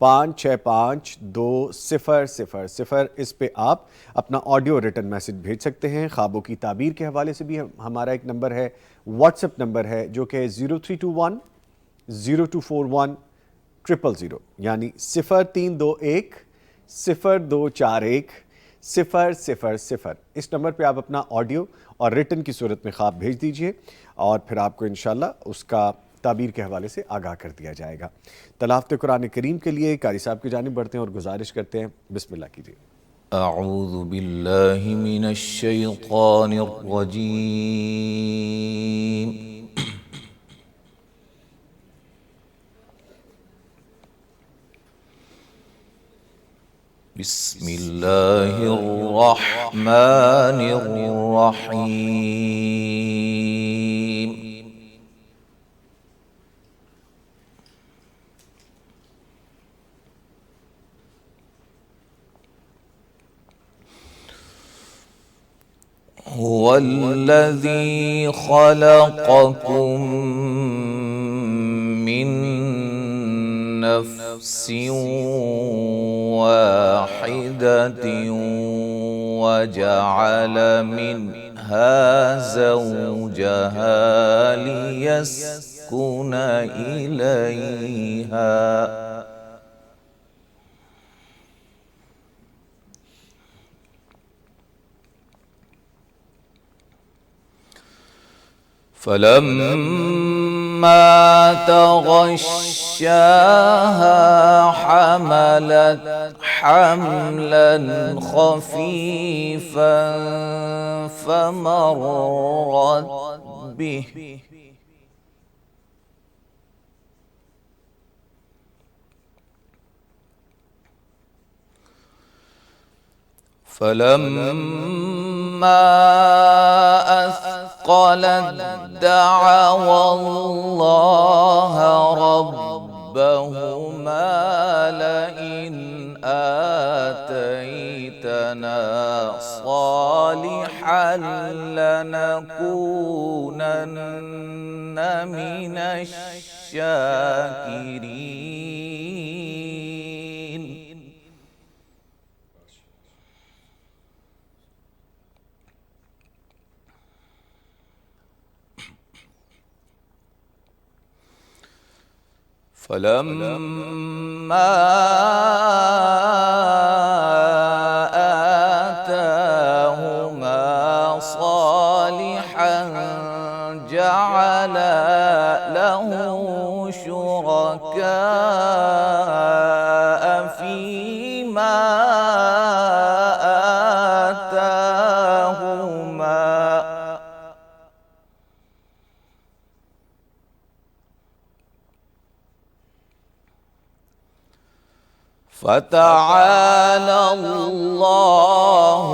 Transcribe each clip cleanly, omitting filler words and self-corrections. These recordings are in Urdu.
5652000 اس پہ آپ اپنا آڈیو ریٹن میسج بھیج سکتے ہیں۔ خوابوں کی تعبیر کے حوالے سے بھی ہمارا ایک نمبر ہے، واٹس ایپ نمبر ہے جو کہ 0321-0241-000، یعنی 0321-0241-000۔ اس نمبر پہ آپ اپنا آڈیو اور ریٹن کی صورت میں خواب بھیج دیجئے اور پھر آپ کو انشاءاللہ اس کا تعبیر کے حوالے سے آگاہ کر دیا جائے گا۔ تلاوت قرآن کریم کے لیے قاری صاحب کی جانب بڑھتے ہیں اور گزارش کرتے ہیں، بسم اللہ کیجئے۔ اعوذ باللہ من الشیطان الرجیم بسم اللہ الرحمن الرحیم هو الذي خلقكم من نفس واحدة وجعل منها زوجها ليسكن إليها فلما تغشاها حملت حملا خفيفا فمرت به فلما أثقلت دعوا الله ربهما لئن آتيتنا صالحا لنكونن من الشاكرين فلما آتاهما صالحا جعلا له شركاء فيما آتاهما فتعالى الله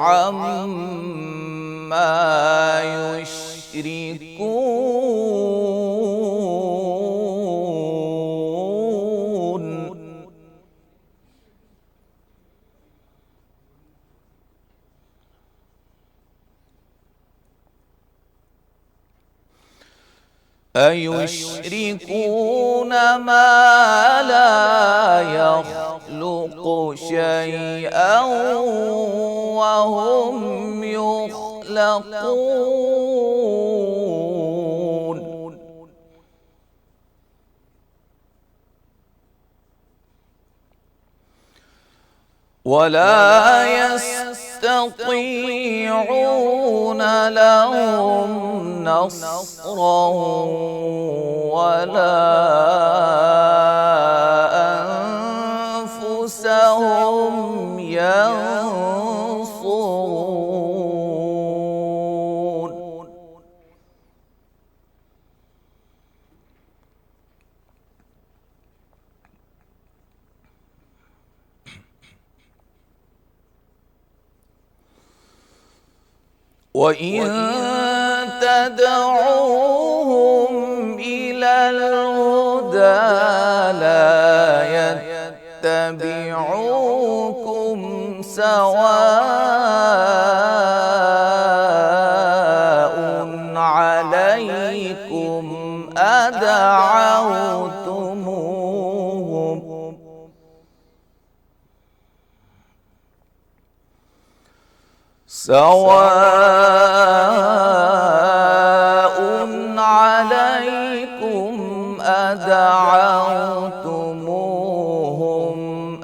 عما يشركون أيشركون ما لا يخلق شيئا وهم يخلقون ولا يستطيعون لهم نصرا ولا أنفسهم ينصرون وَإِن تَدْعُوهُمْ إِلَى الْهُدَى لَا يَتَّبِعُوكُمْ سَوَاءٌ عَلَيْكُمْ أَدَعَوْتُمُوهُمْ سواء عليكم أدعوتموهم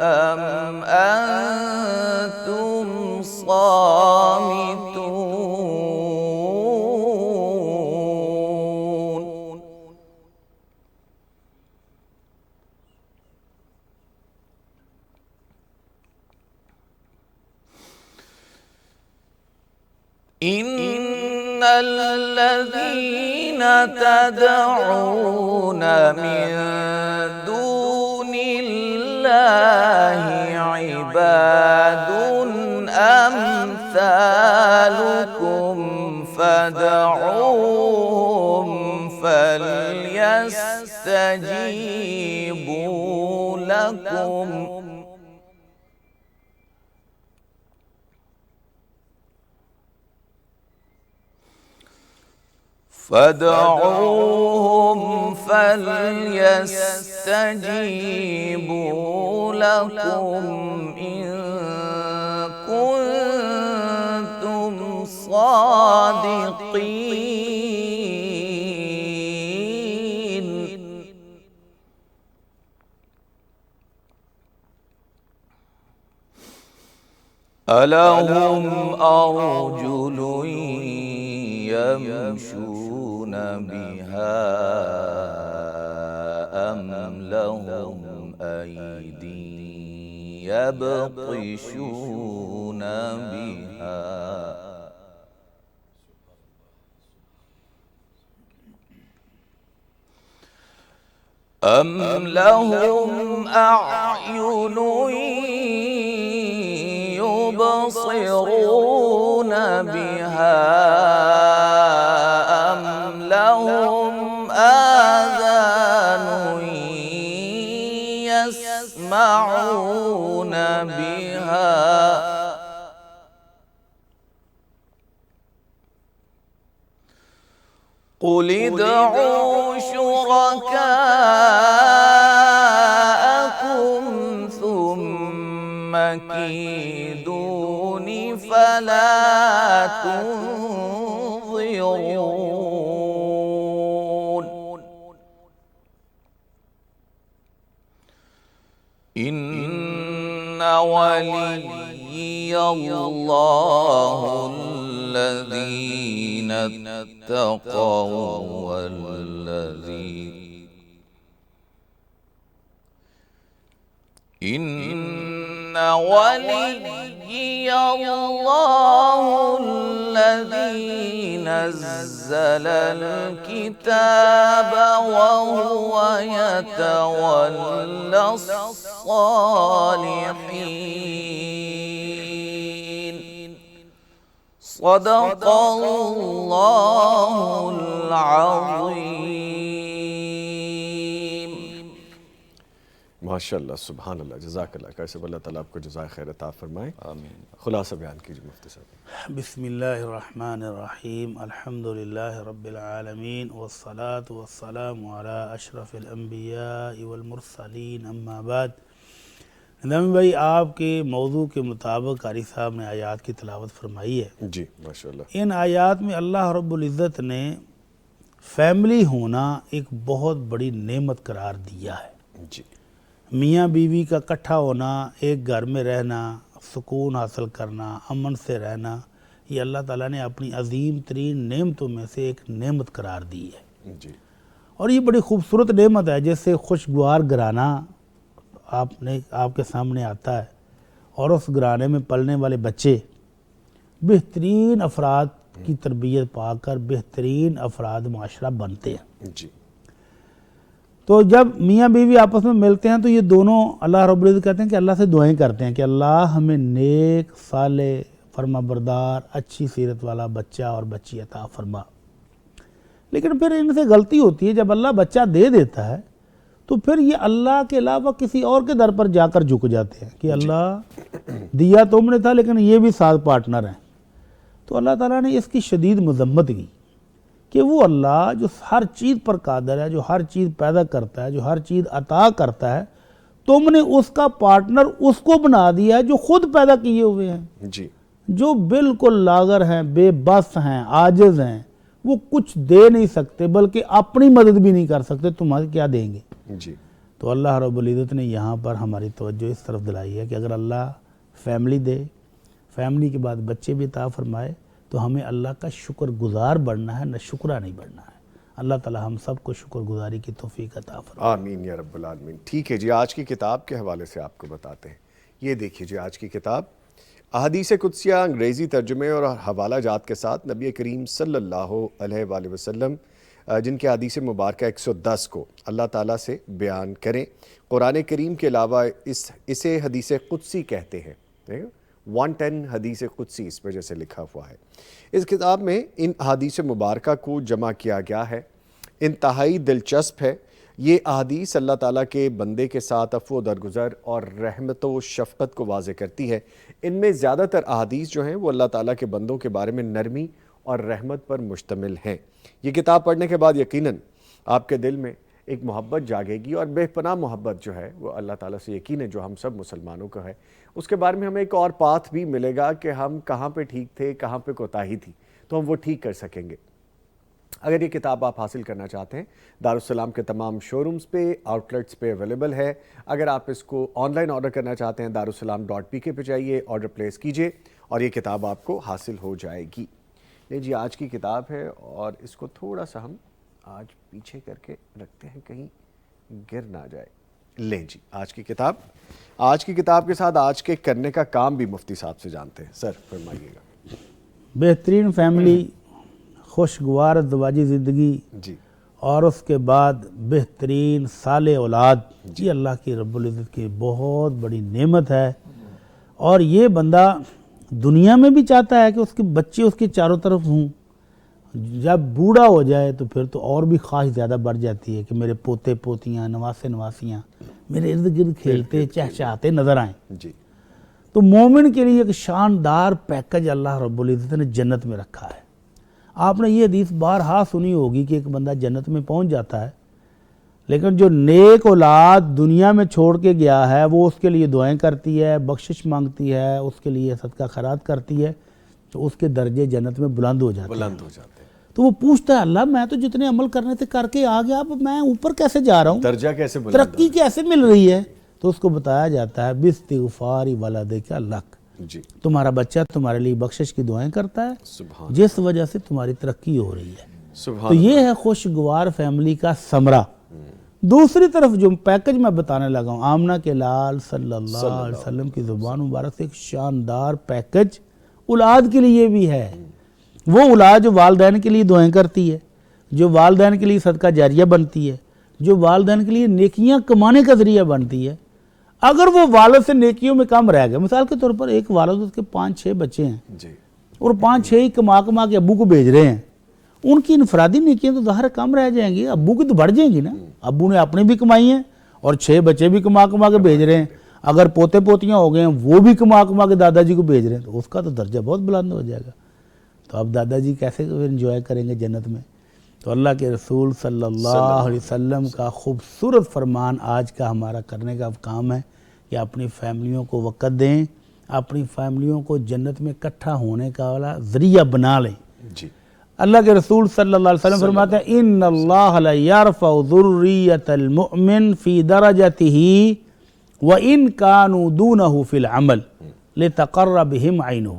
أم أنتم صامتون. إن الذين تدعون من دون الله عباد أمثالكم فادعوهم فليستجيبوا لكم فليستجيبوا لكم إن كنتم صادقين. ألهم أرجل يمشون بها أم لهم أيدي يبطشون بها أم لهم أعين يبصرون بها أم لهم آذان يسمعون بها قل ادعوا شركاءكم ثم كيدون فلا تنظرون. إن وليي الله الذين اتقوا إن وليي الله الذي نزل الكتاب وهو يتولى الصالحين. صدق اللہ العظیم. ماشاء اللہ، سبحان اللہ، جزاک اللہ خیر. سب اللہ تعالیٰ آپ کو جزائے خیر عطا فرمائے. آمین. خلاصہ بیان کیجیے مفتی صاحب. بسم اللہ الرحمن الرحیم. الحمدللہ رب العالمین والصلاة والسلام علی اشرف الانبیاء والمرسلین. اما بعد. نظامی بھائی، آپ کے موضوع کے مطابق قاری صاحب نے آیات کی تلاوت فرمائی ہے. جی ماشاءاللہ. ان آیات میں اللہ رب العزت نے فیملی ہونا ایک بہت بڑی نعمت قرار دیا ہے. جی. میاں بیوی کا اکٹھا ہونا، ایک گھر میں رہنا، سکون حاصل کرنا، امن سے رہنا، یہ اللہ تعالیٰ نے اپنی عظیم ترین نعمتوں میں سے ایک نعمت قرار دی ہے. جی. اور یہ بڑی خوبصورت نعمت ہے، جیسے خوشگوار گھرانہ آپ کے سامنے آتا ہے، اور اس گھرانے میں پلنے والے بچے بہترین افراد کی تربیت پا کر بہترین افراد معاشرہ بنتے ہیں. جی. تو جب میاں بیوی آپس میں ملتے ہیں تو یہ دونوں اللہ رب العزت کہتے ہیں کہ اللہ سے دعائیں کرتے ہیں کہ اللہ ہمیں نیک، صالح، فرما بردار، اچھی سیرت والا بچہ اور بچی عطا فرما. لیکن پھر ان سے غلطی ہوتی ہے، جب اللہ بچہ دے دیتا ہے تو پھر یہ اللہ کے علاوہ کسی اور کے در پر جا کر جھک جاتے ہیں کہ اللہ دیا تم نے تھا لیکن یہ بھی ساتھ پارٹنر ہیں. تو اللہ تعالیٰ نے اس کی شدید مذمت کی کہ وہ اللہ جو ہر چیز پر قادر ہے، جو ہر چیز پیدا کرتا ہے، جو ہر چیز عطا کرتا ہے، تم نے اس کا پارٹنر اس کو بنا دیا ہے جو خود پیدا کیے ہوئے ہیں. جی. جو بالکل لاغر ہیں، بے بس ہیں، عاجز ہیں، وہ کچھ دے نہیں سکتے بلکہ اپنی مدد بھی نہیں کر سکتے، تمہارے کیا دیں گے؟ جی تو اللہ رب العزت نے یہاں پر ہماری توجہ اس طرف دلائی ہے کہ اگر اللہ فیملی دے، فیملی کے بعد بچے بھی عطا فرمائے، تو ہمیں اللہ کا شکر گزار بننا ہے، نہ شکرہ نہیں بننا ہے۔ اللہ تعالی ہم سب کو شکر گزاری کی توفیق عطا فرمائے۔ آمین یا رب العالمین۔ ٹھیک ہے جی، آج کی کتاب کے حوالے سے آپ کو بتاتے ہیں۔ یہ دیکھیے جی، آج کی کتاب احادیث قدسیہ انگریزی ترجمے اور حوالہ جات کے ساتھ نبی کریم صلی اللہ علیہ وآلہ وسلم جن کے حدیث مبارکہ 110 کو اللہ تعالیٰ سے بیان کریں۔ قرآن کریم کے علاوہ اسے حدیث قدسی کہتے ہیں، 110 حدیث قدسی اس میں جیسے لکھا ہوا ہے۔ اس کتاب میں ان احادیث مبارکہ کو جمع کیا گیا ہے، انتہائی دلچسپ ہے۔ یہ احادیث اللہ تعالیٰ کے بندے کے ساتھ عفو و درگزر اور رحمت و شفقت کو واضح کرتی ہے۔ ان میں زیادہ تر احادیث جو ہیں وہ اللہ تعالیٰ کے بندوں کے بارے میں نرمی اور رحمت پر مشتمل ہیں۔ یہ کتاب پڑھنے کے بعد یقیناً آپ کے دل میں ایک محبت جاگے گی، اور بے پناہ محبت جو ہے وہ اللہ تعالیٰ سے یقین ہے جو ہم سب مسلمانوں کا ہے۔ اس کے بارے میں ہمیں ایک اور پاتھ بھی ملے گا کہ ہم کہاں پہ ٹھیک تھے، کہاں پہ کوتاہی تھی، تو ہم وہ ٹھیک کر سکیں گے۔ اگر یہ کتاب آپ حاصل کرنا چاہتے ہیں، دارالسلام کے تمام شو رومز پہ، آؤٹ لیٹس پہ اویلیبل ہے۔ اگر آپ اس کو آن لائن آرڈر کرنا چاہتے ہیں، darussalam.pk پہ جائیے، آرڈر پلیس کیجئے اور یہ کتاب آپ کو حاصل ہو جائے گی۔ یہ جی آج کی کتاب ہے، اور اس کو تھوڑا سا ہم آج پیچھے کر کے رکھتے ہیں کہیں گر نہ جائے۔ لیں جی آج کی کتاب کے ساتھ آج کے کرنے کا کام بھی مفتی صاحب سے جانتے ہیں۔ سر فرمائیے گا۔ بہترین فیملی، خوشگوار ازدواجی زندگی، جی اور اس کے بعد بہترین صالح اولاد، یہ اللہ کی رب العزت کی بہت بڑی نعمت ہے۔ اور یہ بندہ دنیا میں بھی چاہتا ہے کہ اس کے بچے اس کے چاروں طرف ہوں، جب بوڑھا ہو جائے تو پھر تو اور بھی خواہش زیادہ بڑھ جاتی ہے کہ میرے پوتے پوتیاں، نواسے نواسیاں میرے ارد گرد کھیلتے چہچہاتے نظر آئیں۔ جی تو مومن کے لیے ایک شاندار پیکج اللہ رب العزت نے جنت میں رکھا ہے۔ آپ نے یہ حدیث بارہا سنی ہوگی کہ ایک بندہ جنت میں پہنچ جاتا ہے، لیکن جو نیک اولاد دنیا میں چھوڑ کے گیا ہے وہ اس کے لیے دعائیں کرتی ہے، بخشش مانگتی ہے، اس کے لیے صدقہ خیرات کرتی ہے، تو اس کے درجے جنت میں بلند ہو جاتے ہیں۔ تو وہ پوچھتا ہے اللہ میں تو جتنے عمل کرنے تھے کر کے آ گیا، اب میں اوپر کیسے جا رہا ہوں، درجہ کیسے بلند، ترقی کیسے مل رہی ہے؟ تو اس کو بتایا جاتا ہے باستغفار ولدک لک، جی تمہارا بچہ تمہارے لیے بخشش کی دعائیں کرتا ہے، سبحان جس وجہ سے تمہاری ترقی ہو رہی ہے۔ سبحان تو یہ ہے خوشگوار فیملی کا ثمرہ۔ دوسری طرف جو پیکج میں بتانے لگا ہوں، آمنہ کے لال صلی اللہ علیہ وسلم کی زبان مبارک سے ایک شاندار پیکج اولاد کے لیے بھی ہے۔ وہ اولاد جو والدین کے لیے دعائیں کرتی ہے، جو والدین کے لیے صدقہ جاریہ بنتی ہے، جو والدین کے لیے نیکیاں کمانے کا ذریعہ بنتی ہے، اگر وہ والد سے نیکیوں میں کم رہ گئے، مثال کے طور پر ایک والد اس کے 5-6 بچے ہیں جی اور 5-6 ہی کما کے ابو کو بھیج رہے ہیں، ان کی انفرادی نیکیاں تو ظاہر کم رہ جائیں گی، ابو کی تو بڑھ جائیں گی نا۔ ابو نے اپنی بھی کمائی ہیں اور 6 بچے بھی کما کے بھیج رہے ہیں، اگر پوتے پوتیاں ہو گئے ہیں وہ بھی کما کے دادا جی کو بھیج رہے ہیں، تو اس کا تو درجہ بہت بلند ہو جائے گا۔ تو اب دادا جی کیسے انجوائے کریں گے جنت میں؟ تو اللہ کے رسول صلی اللہ علیہ وسلم کا خوبصورت فرمان آج کا ہمارا کرنے کا کام ہے کہ اپنی فیملیوں کو وقت دیں، اپنی فیملیوں کو جنت میں اکٹھا ہونے کا والا ذریعہ بنا لیں۔ جی اللہ کے رسول صلی اللہ علیہ وسلم فرماتے ہیں ان اللہ لیرفع ذریۃ المؤمن فی درجتہ وان کانوا دونہ فی العمل لتقر بہم عینہ۔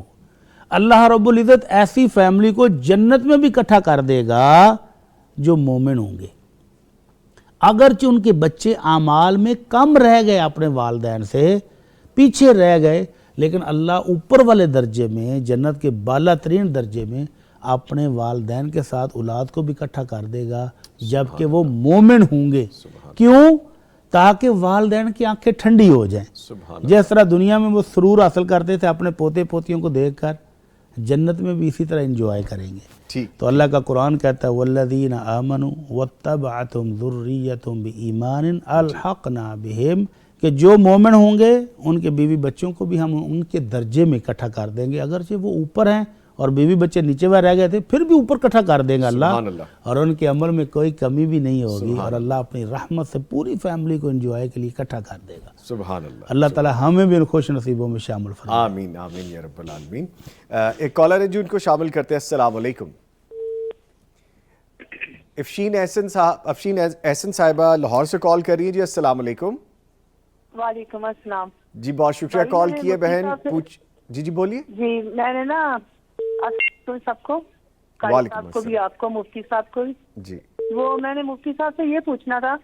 اللہ رب العزت ایسی فیملی کو جنت میں بھی اکٹھا کر دے گا جو مومن ہوں گے، اگرچہ ان کے بچے اعمال میں کم رہ گئے، اپنے والدین سے پیچھے رہ گئے، لیکن اللہ اوپر والے درجے میں، جنت کے بالا ترین درجے میں اپنے والدین کے ساتھ اولاد کو بھی اکٹھا کر دے گا جبکہ وہ مومن ہوں گے۔ کیوں؟ تاکہ والدین کی آنکھیں ٹھنڈی ہو جائیں۔ جس طرح دنیا میں وہ سرور حاصل کرتے تھے اپنے پوتے پوتیوں کو دیکھ کر، جنت میں بھی اسی طرح انجوائے کریں گے۔ تو اللہ کا قرآن کہتا ہے والذین آمنوا واتبعتهم ذریتهم بایمان الحقنا بہم، کہ جو مومن ہوں گے ان کے بیوی بچوں کو بھی ہم ان کے درجے میں اکٹھا کر دیں گے، اگرچہ وہ اوپر ہیں اور بیوی بچے نیچے وہ رہ گئے تھے پھر بھی اوپر اکٹھا کر دے گا سبحان اللہ، اللہ۔ اور ان کے عمل میں کوئی کمی بھی نہیں ہوگی، اور اللہ اپنی رحمت سے پوری فیملی کو انجوائے کے لیے اکٹھا کر دے گا۔ سبحان اللہ، اللہ تعالیٰ ہمیں بھی ان خوش نصیبوں میں شامل فرمائے۔ آمین آمین یا رب العالمین۔ ایک کالر ہے جو ان کو شامل کرتے ہیں۔ السلام علیکم۔ افشین احسن صاحبہ لاہور سے کال کر رہی ہیں جی۔ السلام علیکم۔ وعلیکم السلام جی بہت شکریہ بھائی، کال میں نے کیے مفتی بہن، صاحب سے- پوچھ جی بولیے۔ جی میں نے نا سب کو، قاری وعلیکم صاحب کو بھی، السلام۔ آپ کو، مفتی صاحب کو بھی، جی وہ میں نے مفتی صاحب سے یہ پوچھنا تھا،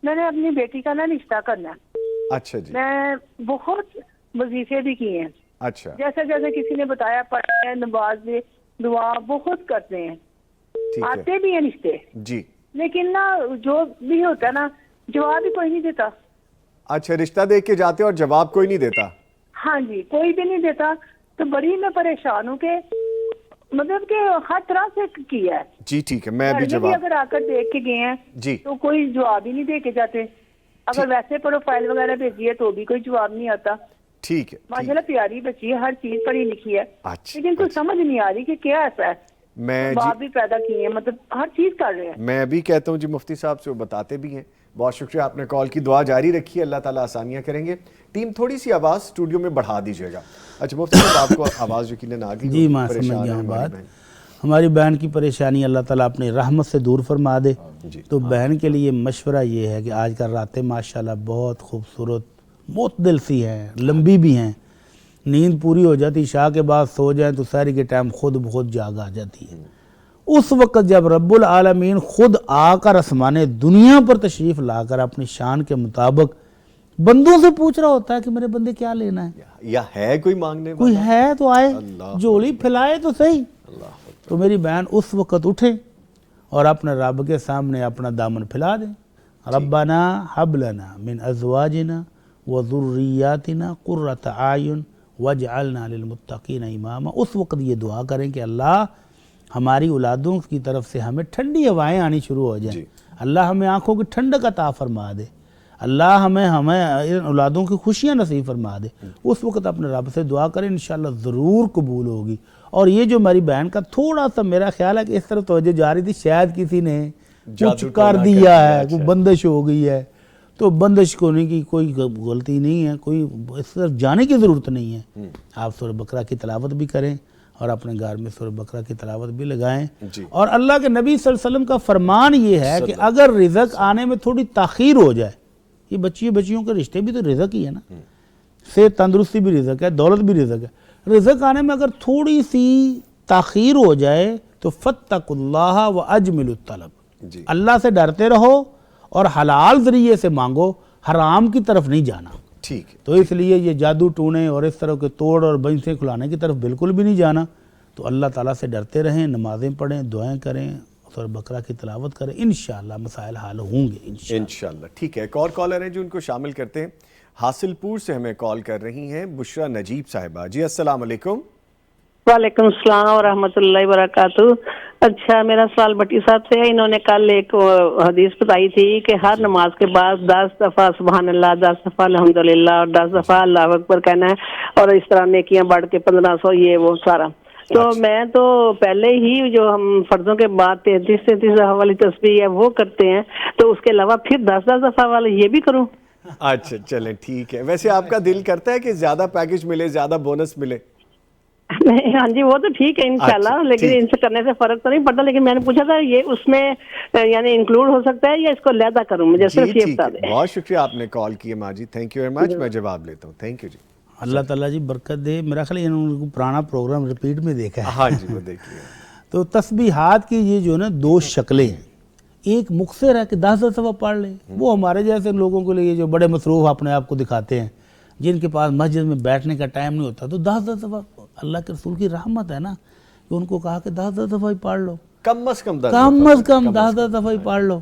میں نے اپنی بیٹی کا نا رشتہ کرنا ہے، اچھا جی، میں بہت وظیفے بھی کیے ہیں، اچھا جیسے جیسے کسی نے بتایا، پڑھتے ہیں، نماز بھی، دعا بہت کرتے ہیں، ٹھیک ہے آتے بھی ہیں رشتے، جی۔ لیکن نا جو بھی ہوتا ہے نا جواب ہی کوئی نہیں دیتا۔ اچھا رشتہ دیکھ کے جاتے اور جواب کوئی نہیں دیتا؟ ہاں جی، کوئی بھی نہیں دیتا، تو بڑی میں پریشان ہوں کہ مطلب کہ ہر طرح سے کیا ہے، جی ٹھیک ہے، میں گھر بھی میں جواب اگر آ کر دیکھ کے گئے ہیں جی تو کوئی جواب ہی نہیں دے کے جاتے، اگر ویسے پروفائل وغیرہ بھیجی ہے تو بھی کوئی جواب نہیں آتا۔ ٹھیک ہے ماشاء اللہ پیاری بچی ہے، ہر چیز پڑھی لکھی ہے، اچھا، لیکن کوئی سمجھ نہیں آ رہی کہ کیا ایسا ہے، میں باپ بھی پیدا کیے ہیں، مطلب ہر چیز کر رہے ہیں۔ میں بھی کہتا ہوں جی مفتی صاحب سے، وہ بتاتے بھی ہیں۔ بہت شکریہ، آپ نے کال کی، دعا جاری رکھی ہے، اللہ تعالیٰ آسانیاں کریں گے۔ ٹیم تھوڑی سی آواز اسٹوڈیو میں بڑھا دیجیے گا۔ اچھا مفتی صاحب آپ کو آواز یقیناً آ گئی، جی میں سمجھ گیا ہوں بات۔ ہماری بہن کی پریشانی اللہ تعالیٰ اپنی رحمت سے دور فرما دے۔ جی تو بہن کے لیے مشورہ یہ ہے کہ آج کل راتیں ماشاءاللہ بہت خوبصورت معتدل سی ہیں، لمبی بھی ہیں، نیند پوری ہو جاتی، عشاء کے بعد سو جائیں تو سحر کے ٹائم خود بخود جاگ آ جاتی ہے۔ اس وقت جب رب العالمین خود آ کر آسمان دنیا پر تشریف لا کر اپنی شان کے مطابق بندوں سے پوچھ رہا ہوتا ہے کہ میرے بندے کیا لینا ہے، یا ہے کوئی مانگنے کوئی والا؟ ہے تو آئے، اللہ جھولی پھیلائے تو صحیح۔ اللہ تو میری بہن اس وقت اٹھے اور اپنے رب کے سامنے اپنا دامن پھیلا دیں، ربنا حب لنا من ازواجنا وذریاتنا قرۃ اعین واجعلنا للمتقین اماما۔ اس وقت یہ دعا کریں کہ اللہ ہماری اولادوں کی طرف سے ہمیں ٹھنڈی ہوائیں آنی شروع ہو جائیں، جی۔ اللہ ہمیں آنکھوں کی ٹھنڈک عطا فرما دے، اللہ ہمیں ان اولادوں کی خوشیاں نصیب فرما دے۔ اس وقت اپنے رب سے دعا کریں، انشاءاللہ ضرور قبول ہوگی۔ اور یہ جو میری بہن کا تھوڑا سا میرا خیال ہے کہ اس طرف توجہ جا رہی تھی، شاید کسی نے کچھ جادو کر ٹونا دیا کر ہے، دیا، کوئی اچھا۔ بندش ہو گئی ہے، تو بندش ہونے کی کوئی غلطی نہیں ہے، کوئی اس طرف جانے کی ضرورت نہیں ہے۔ آپ سورہ بقرہ کی تلاوت بھی کریں اور اپنے گھر میں سورہ بقرہ کی تلاوت بھی لگائیں۔ جی۔ اور اللہ کے نبی صلی اللہ علیہ وسلم کا فرمان یہ ہے کہ اگر رزق آنے میں تھوڑی تاخیر ہو جائے، یہ بچیوں کے رشتے بھی تو رزق ہی ہے نا، صحت تندرستی بھی رزق ہے، دولت بھی رزق ہے، رزق آنے میں اگر تھوڑی سی تاخیر ہو جائے تو فاتقوا اللہ واجملوا الطلب، جی اللہ سے ڈرتے رہو اور حلال ذریعے سے مانگو، حرام کی طرف نہیں جانا۔ ٹھیک ہے، تو اس لیے یہ جادو ٹونے اور اس طرح کے توڑ اور بنسیں کھلانے کی طرف بالکل بھی نہیں جانا۔ تو اللہ تعالیٰ سے ڈرتے رہیں، نمازیں پڑھیں، دعائیں کریں، سورہ بقرہ کی تلاوت کریں، انشاءاللہ مسائل حل ہوں گے انشاءاللہ۔ انشاءاللہ۔ ٹھیک ہے، ایک اور کالر ہیں جو ان کو شامل کرتے ہیں۔ حاصل پور سے ہمیں کال کر رہی ہیں بشرا نجیب صاحبہ۔ جی السلام علیکم۔ وعلیکم السلام ورحمۃ اللہ وبرکاتہ۔ اچھا میرا سوال بٹی صاحب سے ہے، انہوں نے کل ایک حدیث بتائی تھی کہ ہر نماز کے بعد 10 دفعہ سبحان اللہ، 10 دفعہ الحمدللہ اور 10 دفعہ اللہ اکبر کہنا ہے، اور اس طرح نیکیاں بڑھ کے 1500 یہ وہ سارا۔ تو میں تو پہلے ہی جو ہم فرضوں کے بعد 33 دفعہ والی تسبیح ہے وہ کرتے ہیں، تو اس کے علاوہ پھر 10 دفعہ والا یہ بھی کروں؟ اچھا چلیں ٹھیک ہے۔ ویسے آپ کا دل کرتا ہے کہ زیادہ پیکج ملے، زیادہ بونس ملے؟ ہاں جی وہ تو ٹھیک ہے انشاءاللہ، لیکن ان سے کرنے سے فرق تو نہیں پڑتا، لیکن میں نے پوچھا تھا یہ اس میں یعنی انکلوڈ ہو سکتا ہے یا اس کو علیحدہ کروں؟ مجھے صرف یہ ٹھیک بتا ہے، دیں۔ بہت شکریہ آپ نے کال کی ہے ماں جی، تھینک یو ویری مچ، میں جواب لیتا ہوں، تھینک یو جی۔ اللہ تعالیٰ جی برکت دے۔ میرا خیال ہے انہوں نے پرانا پروگرام ریپیٹ میں دیکھا ہے۔ ہاں جی وہ دیکھیے۔ تو تسبیحات کی یہ جو نا 2 شکلیں ہیں، ایک مختصر ہے کہ 10 دفعہ پڑھ لیں، وہ ہمارے جیسے لوگوں کے لیے جو بڑے مصروف اپنے آپ کو دکھاتے ہیں، جن کے پاس مسجد میں بیٹھنے کا ٹائم نہیں ہوتا، تو 10 دفعہ اللہ کے رسول کی رحمت ہے نا کہ ان کو کہا کہ 10 دفعہ ہی پڑھ لو، کم از کم 10 کم از کم 10 دفعہ ہی پڑھ لو۔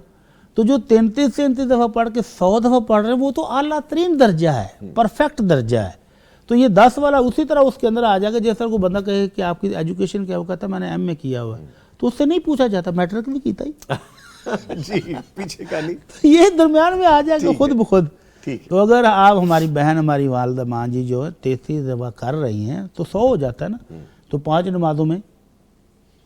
تو جو 33 دفعہ پڑھ کے 100 دفعہ پڑھ رہے ہیں وہ تو اعلیٰ ترین درجہ ہے، پرفیکٹ درجہ ہے۔ تو یہ 10 والا اسی طرح اس کے اندر آ جائے گا، جیسا کوئی بندہ کہے کہ آپ کی ایجوکیشن کیا، وہ کہتا ہے میں نے ایم اے کیا ہوا ہے، تو اس سے نہیں پوچھا جاتا میٹرک بھی کیتا ہی، جی پیچھے کا نہیں، تو یہ درمیان میں آ جائے گا خود بخود۔ ٹھیک تو اگر آپ ہماری بہن ہماری والدہ ماں جی جو ہے 33 دفعہ کر رہی ہیں تو 100 ہو جاتا ہے نا، تو 5 نمازوں میں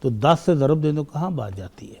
تو 10 سے ضرب دیں تو کہاں بات جاتی ہے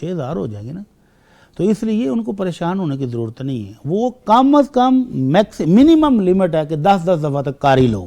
6000 ہو جائیں گے نا تو اس لیے ان کو پریشان ہونے کی ضرورت نہیں ہے وہ کم از کم منیمم لیمٹ ہے کہ 10 دفعہ تک کاری لو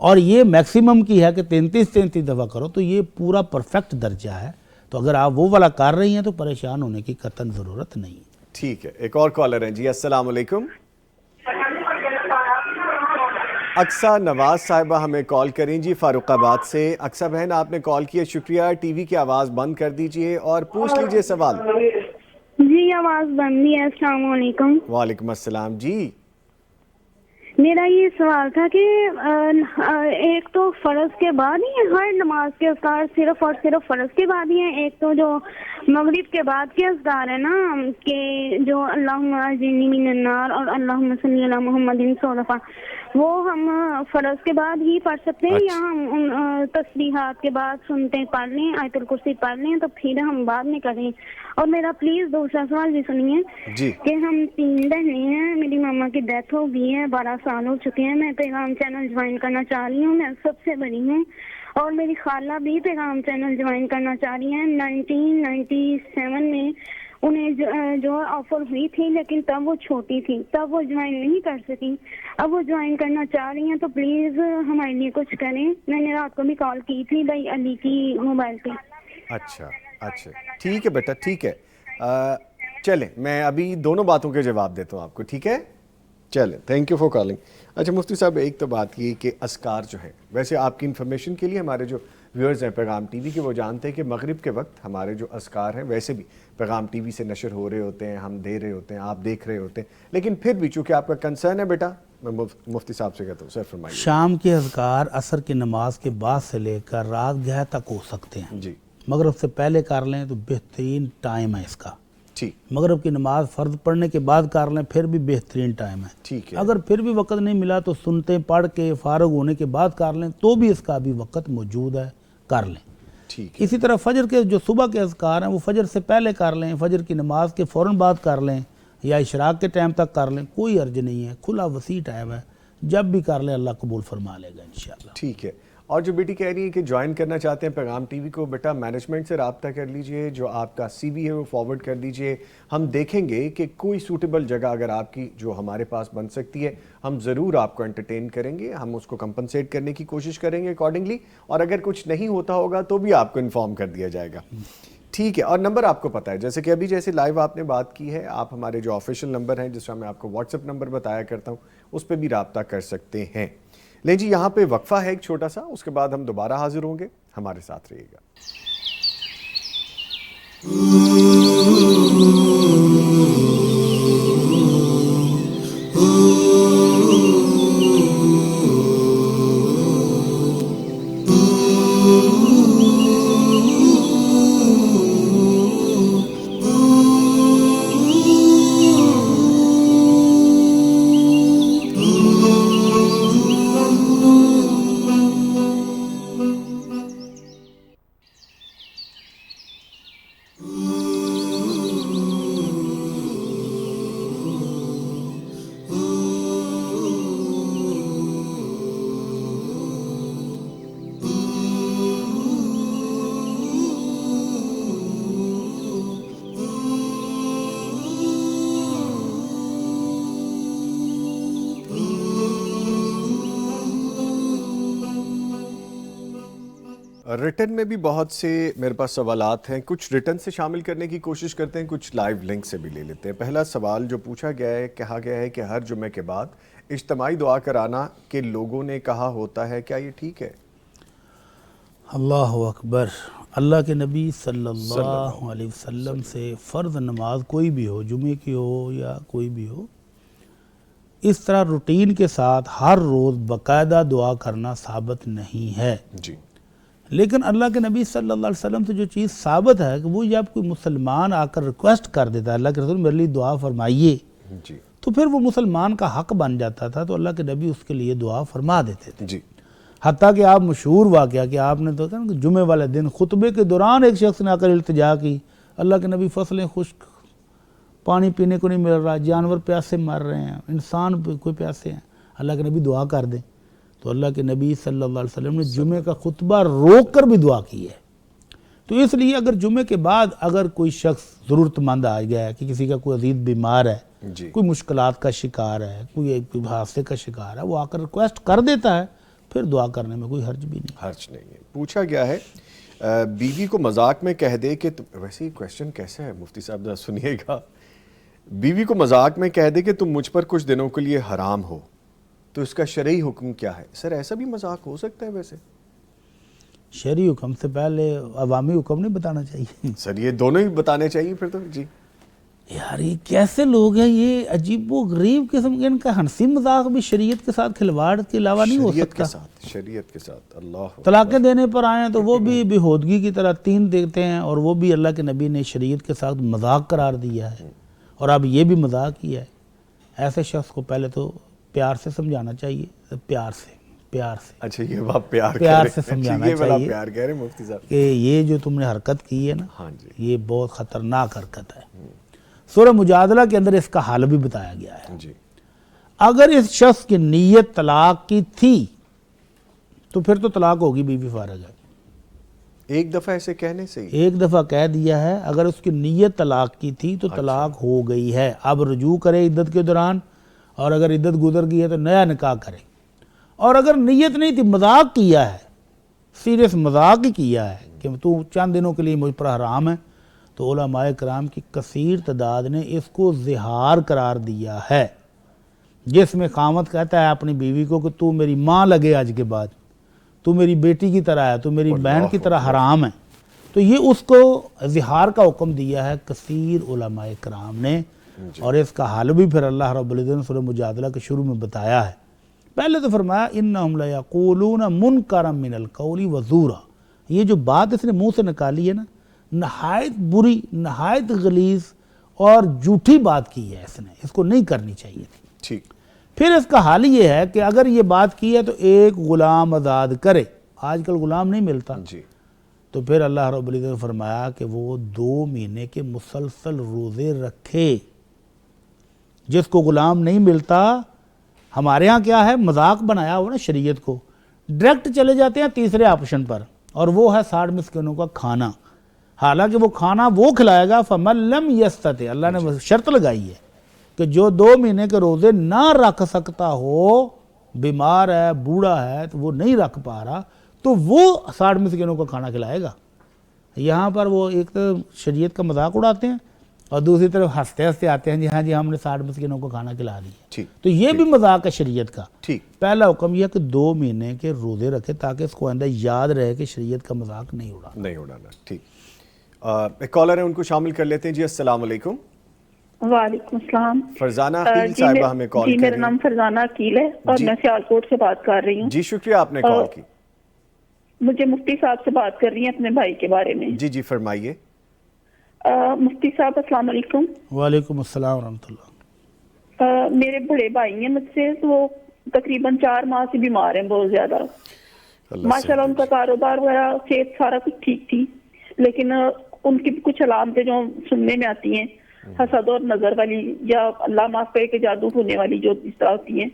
اور یہ میکسیمم کی ہے کہ 33 دفعہ کرو تو یہ پورا پرفیکٹ درجہ ہے تو اگر آپ وہ والا کر رہی ہیں تو پریشان ہونے کی قطعاً ضرورت نہیں ہے ٹھیک ہے ایک اور کالر ہیں جی السلام علیکم اقصا نواز صاحبہ ہمیں کال کریں جی فاروق آباد سے اقصا بہن آپ نے کال کیا شکریہ ٹی وی کی آواز بند کر دیجئے اور پوچھ لیجئے سوال جی آواز بندی ہے السلام علیکم وعلیکم السلام جی میرا یہ سوال تھا کہ ایک تو فرض کے بعد ہی ہر نماز کے اذکار صرف اور صرف فرض کے بعد ہی ہیں ایک تو جو مغرب کے بعد کے اذکار ہے نا کہ جو اللہم اجرنی من النار اور اللہم صلی علی محمد 100 دفعہ وہ ہم فرض کے بعد ہی پڑھ سکتے ہیں یا ہم تسبیحات کے بعد سنتے پڑھ لیں آیت الکرسی پڑھ لیں تو پھر ہم بعد میں کریں اور میرا پلیز دوسرا سوال بھی سنیے جی کہ ہم 3 بہنیں ہیں میری ماما کی ڈیتھ ہو گئی ہے 12 سال ہو چکے ہیں میں پیغام چینل جوائن کرنا چاہ رہی ہوں میں سب سے بڑی ہوں اور میری خالہ بھی پیغام چینل جوائن کرنا چاہ رہی ہیں 1997 میں انہیں جو آفر ہوئی تھی لیکن تب وہ چھوٹی تھی تب وہ جوائن نہیں کر سکی اب وہ جوائن کرنا چاہ رہی ہیں تو پلیز ہمارے لیے کچھ کریں میں نے رات کو بھی کال کی تھی بھائی علی کی موبائل پہ اچھا ٹھیک ہے بیٹا ٹھیک ہے چلیں میں ابھی دونوں باتوں کے جواب دیتا ہوں آپ کو ٹھیک ہے چلیں تھینک یو فار کالنگ اچھا مفتی صاحب ایک تو بات یہ کہ اذکار جو ہیں ویسے آپ کی انفارمیشن کے لیے ہمارے جو ویورز ہیں پیغام ٹی وی کے وہ جانتے ہیں کہ مغرب کے وقت ہمارے جو اذکار ہیں ویسے بھی پیغام ٹی وی سے نشر ہو رہے ہوتے ہیں ہم دے رہے ہوتے ہیں آپ دیکھ رہے ہوتے ہیں لیکن پھر بھی چونکہ آپ کا کنسرن ہے بیٹا میں مفتی صاحب سے کہتا ہوں سر فرمائیے شام کے اذکار عصر کی نماز کے بعد سے لے کر رات گہر تک ہو سکتے ہیں جی مغرب سے پہلے کر لیں تو بہترین ٹائم ہے اس کا ٹھیک مغرب کی نماز فرض پڑھنے کے بعد کر لیں پھر بھی بہترین ٹائم ہے ٹھیک ہے اگر پھر بھی وقت نہیں ملا تو سنتے پڑھ کے فارغ ہونے کے بعد کر لیں تو بھی اس کا بھی وقت موجود ہے کر لیں ٹھیک ہے اسی طرح فجر کے جو صبح کے اذکار ہیں وہ فجر سے پہلے کر لیں فجر کی نماز کے فوراً بعد کر لیں یا اشراق کے ٹائم تک کر لیں کوئی عرض نہیں ہے کھلا وسیع ٹائم ہے جب بھی کر لیں اللہ قبول فرما لے گا انشاءاللہ ٹھیک ہے اور جو بیٹی کہہ رہی ہے کہ جوائن کرنا چاہتے ہیں پیغام ٹی وی کو بیٹا مینجمنٹ سے رابطہ کر لیجئے جو آپ کا سی وی ہے وہ فارورڈ کر دیجئے ہم دیکھیں گے کہ کوئی سوٹیبل جگہ اگر آپ کی جو ہمارے پاس بن سکتی ہے ہم ضرور آپ کو انٹرٹین کریں گے ہم اس کو کمپنسیٹ کرنے کی کوشش کریں گے اکارڈنگلی اور اگر کچھ نہیں ہوتا ہوگا تو بھی آپ کو انفارم کر دیا جائے گا ٹھیک ہے اور نمبر آپ کو پتہ ہے جیسے کہ ابھی جیسے لائیو آپ نے بات کی ہے آپ ہمارے جو آفیشیل نمبر ہیں جس کا میں آپ کو واٹس ایپ نمبر بتایا کرتا ہوں اس پہ بھی رابطہ کر سکتے ہیں لیں جی یہاں پہ وقفہ ہے ایک چھوٹا سا اس کے بعد ہم دوبارہ حاضر ہوں گے ہمارے ساتھ رہیے گا ریٹن میں بھی بہت سے میرے پاس سوالات ہیں کچھ ریٹن سے شامل کرنے کی کوشش کرتے ہیں کچھ لائیو لنک سے بھی لے لیتے ہیں پہلا سوال جو پوچھا گیا ہے کہا گیا ہے کہ ہر جمعے کے بعد اجتماعی دعا کرانا کہ لوگوں نے کہا ہوتا ہے کیا یہ ٹھیک ہے اللہ اکبر اللہ کے نبی صلی اللہ علیہ وسلم سے فرض نماز کوئی بھی ہو جمعے کی ہو یا کوئی بھی ہو اس طرح روٹین کے ساتھ ہر روز باقاعدہ دعا کرنا ثابت نہیں ہے جی لیکن اللہ کے نبی صلی اللہ علیہ وسلم سے جو چیز ثابت ہے کہ وہ جب کوئی مسلمان آ کر ریکویسٹ کر دیتا ہے اللہ کے رسول میرے لیے دعا فرمائیے جی تو پھر وہ مسلمان کا حق بن جاتا تھا تو اللہ کے نبی اس کے لیے دعا فرما دیتے تھے جی حتیٰ کہ آپ مشہور واقعہ کہ آپ نے تو کہا کہ جمعے والے دن خطبے کے دوران ایک شخص نے آ کر التجا کی اللہ کے نبی فصلیں خشک پانی پینے کو نہیں مل رہا جانور پیاسے مر رہے ہیں انسان کوئی پیاسے ہیں اللہ کے نبی دعا کر دیں تو اللہ کے نبی صلی اللہ علیہ وسلم نے جمعے کا خطبہ روک کر بھی دعا کی ہے. تو اس لیے اگر جمعے کے بعد اگر کوئی شخص ضرورت مند آ گیا ہے کہ کسی کا کوئی عزیز بیمار ہے, جی کوئی مشکلات کا شکار ہے, کوئی حادثے کا شکار ہے, وہ آ کر ریکویسٹ کر دیتا ہے, پھر دعا کرنے میں کوئی حرج بھی نہیں. حرج نہیں ہے. پوچھا گیا ہے بیوی کو مذاق میں کہہ دے کہ ویسے یہ کویشچن کیسا ہے مفتی صاحب ذرا سنیے گا. بیوی کو مذاق میں کہہ دے کہ تم مجھ پر کچھ دنوں کے لیے حرام ہو, تو اس کا شرعی حکم کیا ہے؟ سر ایسا بھی مذاق ہو سکتا ہے ویسے؟ شرعی حکم سے پہلے عوامی حکم نہیں بتانا چاہیے. سر یہ دونوں ہی بتانے چاہیے پھر تو. جی یار یہ کیسے لوگ ہیں, یہ عجیب و غریب قسم کے, ان کا ہنسی مذاق بھی شریعت کے ساتھ کھلواڑ کے علاوہ نہیں ہو شریعت سکتا. کے ساتھ, شریعت کے ساتھ. اللہ طلاقیں دینے پر آئے ہیں تو وہ بھی بےہودگی کی طرح 3 دیتے ہیں, اور وہ بھی اللہ کے نبی نے شریعت کے ساتھ مذاق قرار دیا ہے, اور اب یہ بھی مذاق کیا ہے. ایسے شخص کو پہلے تو پیار سے سمجھانا چاہیے, پیار سے. اچھا یہ بات پیار سے سمجھانا چاہیے پیار کہہ رہے ہیں مفتی صاحب کہ یہ جو تم نے حرکت کی ہے نا, ہاں جی, یہ بہت خطرناک حرکت ہے. سورہ مجادلہ کے اندر اس کا حل بھی بتایا گیا ہے. جی اگر اس شخص کی نیت طلاق کی تھی تو پھر تو طلاق ہوگی, بیوی فارغ ہے. ایک دفعہ ایسے کہنے سے ہی ایک دفعہ کہہ دیا ہے, اگر اس کی نیت طلاق کی تھی تو طلاق ہو گئی ہے. اب رجوع کرے عدت کے دوران, اور اگر عدت گزر گئی ہے تو نیا نکاح کرے. اور اگر نیت نہیں تھی, مذاق کیا ہے, سیریس مذاق ہی کیا ہے کہ تو چند دنوں کے لیے مجھ پر حرام ہے, تو علماء کرام کی کثیر تعداد نے اس کو زہار قرار دیا ہے, جس میں خاوند کہتا ہے اپنی بیوی کو کہ تو میری ماں لگے آج کے بعد, تو میری بیٹی کی طرح ہے, تو میری بہن کی طرح حرام ہے. تو یہ اس کو زہار کا حکم دیا ہے کثیر علماء کرام نے, اور اس کا حل بھی پھر اللہ رب العزت نے سورہ مجادلہ کے شروع میں بتایا ہے. پہلے تو فرمایا انہم لیقولون منکرا من القول وزورا. یہ جو بات اس نے منہ سے نکالی ہے نا, نہایت بری, نہایت غلیظ اور جھوٹی بات کی ہے اس نے, اس کو نہیں کرنی چاہیے تھی. ٹھیک. پھر اس کا حال یہ ہے کہ اگر یہ بات کی ہے تو ایک غلام آزاد کرے. آج کل غلام نہیں ملتا, جی تو پھر اللہ رب العزت نے فرمایا کہ وہ 2 مہینے کے مسلسل روزے رکھے. جس کو غلام نہیں ملتا, ہمارے ہاں کیا ہے, مذاق بنایا ہوا نا شریعت کو, ڈائریکٹ چلے جاتے ہیں تیسرے آپشن پر, اور وہ ہے 60 مسکینوں کا کھانا. حالانکہ وہ کھانا وہ کھلائے گا فَمَن لَمْ يَسْتَطِعْ, اللہ نے شرط لگائی ہے کہ جو 2 مہینے کے روزے نہ رکھ سکتا ہو, بیمار ہے, بوڑھا ہے, تو وہ نہیں رکھ پا رہا, تو وہ 60 مسکینوں کا کھانا کھلائے گا. یہاں پر وہ ایک تو شریعت کا مذاق اڑاتے ہیں, اور دوسری طرف ہنستے ہنستے آتے ہیں, جی ہاں جی ہم نے 60 مسکینوں کو کھانا کھلا دیا. تو یہ بھی مذاق ہے شریعت کا. پہلا حکم یہ کہ 2 مہینے کے روزے رکھے تاکہ اس کو آئندہ یاد رہے کہ شریعت کا مذاق نہیں اڑانا. ٹھیک. ایک کالر ہے, ان کو شامل کر لیتے ہیں. جی السلام علیکم. وعلیکم السلام. فرزانہ عقیل صاحبہ ہمیں کال کر رہی ہیں. میرا نام فرزانہ عقیل ہے اور میں سیالکوٹ سے بات کر رہی ہوں. جی شکریہ آپ نے کال کی. مجھے مفتی صاحب سے بات کر رہی ہیں اپنے بھائی کے بارے میں. جی فرمائیے. مفتی صاحب السلام علیکم. وعلیکم السلام ورحمۃ اللہ. میرے بڑے بھائی ہیں مجھ سے, وہ تقریباً 4 ماہ سے بیمار ہیں بہت زیادہ. ماشاءاللہ ان کا کاروبار وغیرہ صحت سارا کچھ ٹھیک تھی, لیکن ان کی کچھ علامتیں جو سننے میں آتی ہیں, حسد اور نظر والی, یا اللہ معاف کرے کہ جادو ہونے والی جو اس طرح ہوتی ہیں,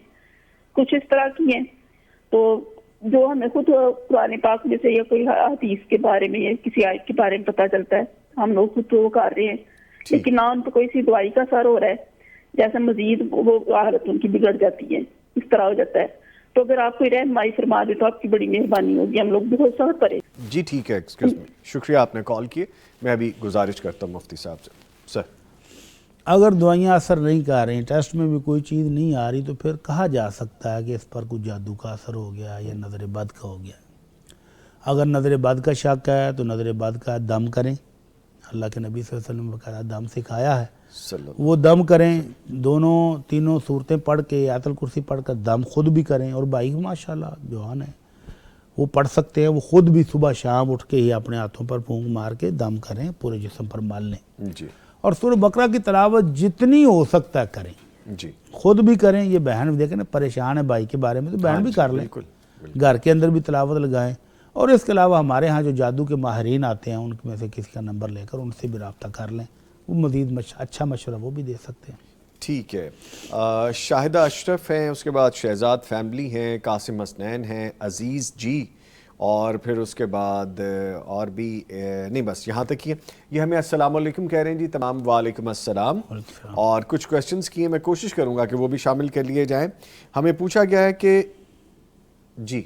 کچھ اس طرح کی ہیں. تو جو ہمیں خود قرآن پاک میں سے یا کوئی حدیث کے بارے میں یا کسی آیت کے بارے میں پتہ چلتا ہے, ہم لوگ خود تو وہ کر رہے ہیں, لیکن نہ ان کو کوئی سی دوائی کا اثر ہو رہا ہے, جیسے مزید وہ حالت ان کی بگڑ جاتی ہے, اس طرح ہو جاتا ہے. تو اگر آپ کوئی رہنمائی فرما دے تو آپ کی بڑی مہربانی ہوگی, ہم لوگ بھی بہت سخت پڑے. جی ٹھیک ہے, ایکسکیوز می, شکریہ آپ نے کال کیے. میں ابھی گزارش کرتا ہوں مفتی صاحب سے. سر اگر دوائیاں اثر نہیں کر رہی, ٹیسٹ میں بھی کوئی چیز نہیں آ رہی, تو پھر کہا جا سکتا ہے کہ اس پر کوئی جادو کا اثر ہو گیا یا نظر بد کا ہو گیا. اگر نظر بد کا شک ہے تو نظر بد کا دم کریں. اللہ کے نبی صلی اللہ علیہ وسلم نے بقاعدہ دم سکھایا ہے, وہ دم کریں. تینوں صورتیں پڑھ کے, آیت الکرسی پڑھ کر دم خود بھی کریں. اور بھائی ماشاءاللہ جوان ہے, وہ پڑھ سکتے ہیں, وہ خود بھی صبح شام اٹھ کے ہی اپنے ہاتھوں پر پھونک مار کے دم کریں, پورے جسم پر مل لیں. جی. اور سورہ بقرہ کی تلاوت جتنی ہو سکتا ہے کریں. جی خود بھی کریں. یہ بہن دیکھیں نا پریشان ہے بھائی کے بارے میں, تو بہن بھی کر لیں, گھر کے اندر بھی تلاوت لگائیں. اور اس کے علاوہ ہمارے ہاں جو جادو کے ماہرین آتے ہیں, ان میں سے کسی کا نمبر لے کر ان سے بھی رابطہ کر لیں, وہ مزید اچھا مشورہ وہ بھی دے سکتے ہیں. ٹھیک ہے. شاہدہ اشرف ہیں, اس کے بعد شہزاد فیملی ہیں, قاسم حسنین ہیں, عزیز جی, اور پھر اس کے بعد اور بھی نہیں, بس یہاں تک ہی ہے. یہ ہمیں السلام علیکم کہہ رہے ہیں جی تمام. وعلیکم السلام. اور کچھ کویسچنز کیے, میں کوشش کروں گا کہ وہ بھی شامل کر لیے جائیں. ہمیں پوچھا گیا ہے کہ جی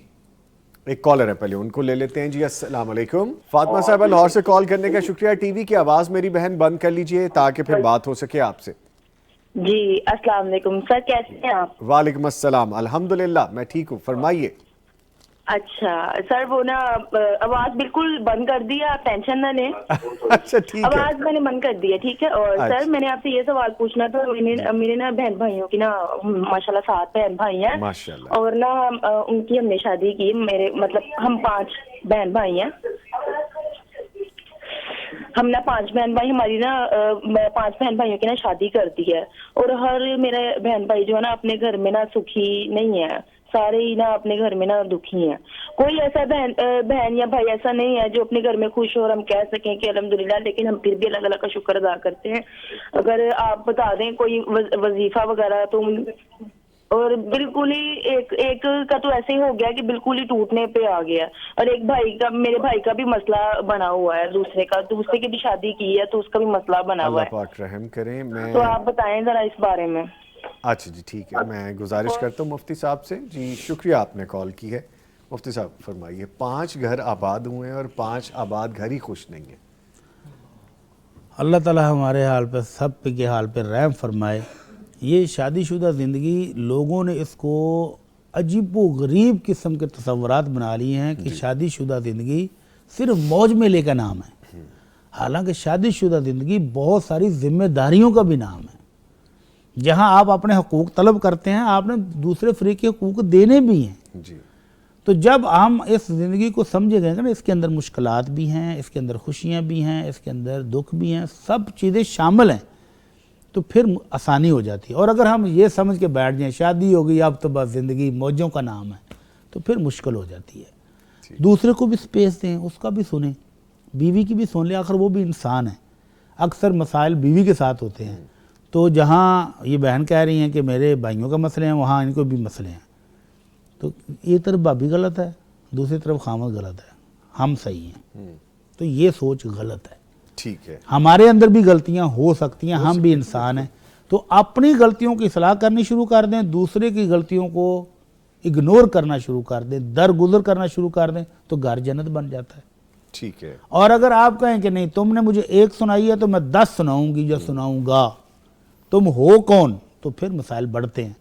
ایک کالر ہے, پہلے ان کو لے لیتے ہیں. جی السلام علیکم. فاطمہ صاحبہ لاہور سے کال کرنے کا شکریہ. ٹی وی کی آواز میری بہن بند کر لیجئے تاکہ پھر بات ہو سکے آپ سے. جی السلام علیکم سر, کیسے ہیں آپ؟ وعلیکم السلام, الحمدللہ میں ٹھیک ہوں, فرمائیے. اچھا سر, وہ نا آواز بالکل بند کر دی ہے, آپ ٹینشن نہ لیں. اچھا ٹھیک ہے, آواز میں نے بند کر دی ہے, ٹھیک ہے. اور سر میں نے آپ سے یہ سوال پوچھنا تھا, میرے نا بہن بھائیوں کی نا ماشاءاللہ 7 بہن بھائی ہیں, ماشاءاللہ, اور نا ان کی ہم نے شادی کی. میرے مطلب ہم 5 بہن بھائی ہیں, ہم نا 5 بہن بھائی, ہماری نا 5 بہن بھائیوں کی نا شادی کر دی ہے. اور ہر میرے بہن بھائی جو ہے نا اپنے گھر میں نا سکھی نہیں ہے, سارے ہی نا اپنے گھر میں نا دکھی ہیں. کوئی ایسا بہن یا بھائی ایسا نہیں ہے جو اپنے گھر میں خوش ہو اور ہم کہہ سکیں کہ الحمدللہ. لیکن ہم پھر بھی اللہ تعالیٰ کا شکر ادا کرتے ہیں. اگر آپ بتا دیں کوئی وظیفہ وغیرہ تو, اور بالکل ہی ایک کا تو ایسے ہی ہو گیا کہ بالکل ہی ٹوٹنے پہ آ گیا. اور ایک بھائی کا, میرے بھائی کا بھی مسئلہ بنا ہوا ہے, دوسرے کی بھی شادی کی ہے تو اس کا بھی مسئلہ بنا ہوا اللہ ہے. پاک رحم کریں. میں تو آپ بتائیں ذرا اس بارے میں. اچھا جی ٹھیک ہے, میں گزارش کرتا ہوں مفتی صاحب سے. جی شکریہ آپ نے کال کی ہے. مفتی صاحب فرمائیے, 5 گھر آباد ہوئے ہیں اور 5 آباد گھر ہی خوش نہیں ہیں. اللہ تعالیٰ ہمارے حال پہ, سب کے حال پہ رحم فرمائے. یہ شادی شدہ زندگی لوگوں نے اس کو عجیب و غریب قسم کے تصورات بنا لیے ہیں کہ شادی شدہ زندگی صرف موج میلے کا نام ہے. حالانکہ شادی شدہ زندگی بہت ساری ذمہ داریوں کا بھی نام ہے. جہاں آپ اپنے حقوق طلب کرتے ہیں, آپ نے دوسرے فریق کے حقوق دینے بھی ہیں. جی تو جب ہم اس زندگی کو سمجھے گئے نا, اس کے اندر مشکلات بھی ہیں, اس کے اندر خوشیاں بھی ہیں, اس کے اندر دکھ بھی ہیں, سب چیزیں شامل ہیں, تو پھر آسانی ہو جاتی ہے. اور اگر ہم یہ سمجھ کے بیٹھ جائیں شادی ہو گئی اب تو بس زندگی موجوں کا نام ہے, تو پھر مشکل ہو جاتی ہے. دوسرے کو بھی سپیس دیں, اس کا بھی سنیں, بیوی کی بھی سن لیں, آخر وہ بھی انسان ہے. اکثر مسائل بیوی کے ساتھ ہوتے ہیں, تو جہاں یہ بہن کہہ رہی ہیں کہ میرے بھائیوں کا مسئلے ہیں, وہاں ان کو بھی مسئلے ہیں. تو ایک طرف بھابی غلط ہے, دوسری طرف خامد غلط ہے, ہم صحیح ہیں. تو یہ سوچ غلط ہے. ٹھیک ہے, ہمارے اندر بھی غلطیاں ہو سکتی ہیں, ہم بھی انسان ہیں. تو اپنی غلطیوں کی اصلاح کرنی شروع کر دیں, دوسرے کی غلطیوں کو اگنور کرنا شروع کر دیں, درگزر کرنا شروع کر دیں, تو گھر جنت بن جاتا ہے. ٹھیک ہے. اور اگر آپ کہیں کہ نہیں تم نے مجھے 1 سنائی ہے تو میں 10 سناؤں گی یا سناؤں گا, تم ہو کون, تو پھر مسائل بڑھتے ہیں.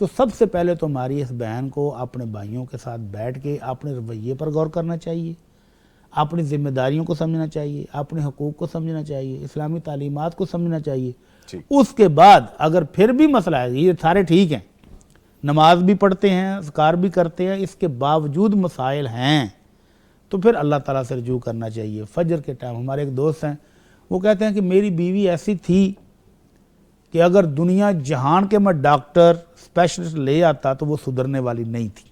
تو سب سے پہلے تو ہماری اس بہن کو اپنے بھائیوں کے ساتھ بیٹھ کے اپنے رویے پر غور کرنا چاہیے, اپنی ذمہ داریوں کو سمجھنا چاہیے, اپنے حقوق کو سمجھنا چاہیے, اسلامی تعلیمات کو سمجھنا چاہیے. اس کے بعد اگر پھر بھی مسئلہ ہے, یہ سارے ٹھیک ہیں, نماز بھی پڑھتے ہیں, اذکار بھی کرتے ہیں, اس کے باوجود مسائل ہیں, تو پھر اللہ تعالیٰ سے رجوع کرنا چاہیے. فجر کے ٹائم ہمارے ایک دوست ہیں, وہ کہتے ہیں کہ میری بیوی ایسی تھی کہ اگر دنیا جہان کے میں ڈاکٹر اسپیشلسٹ لے آتا تو وہ سدھرنے والی نہیں تھی.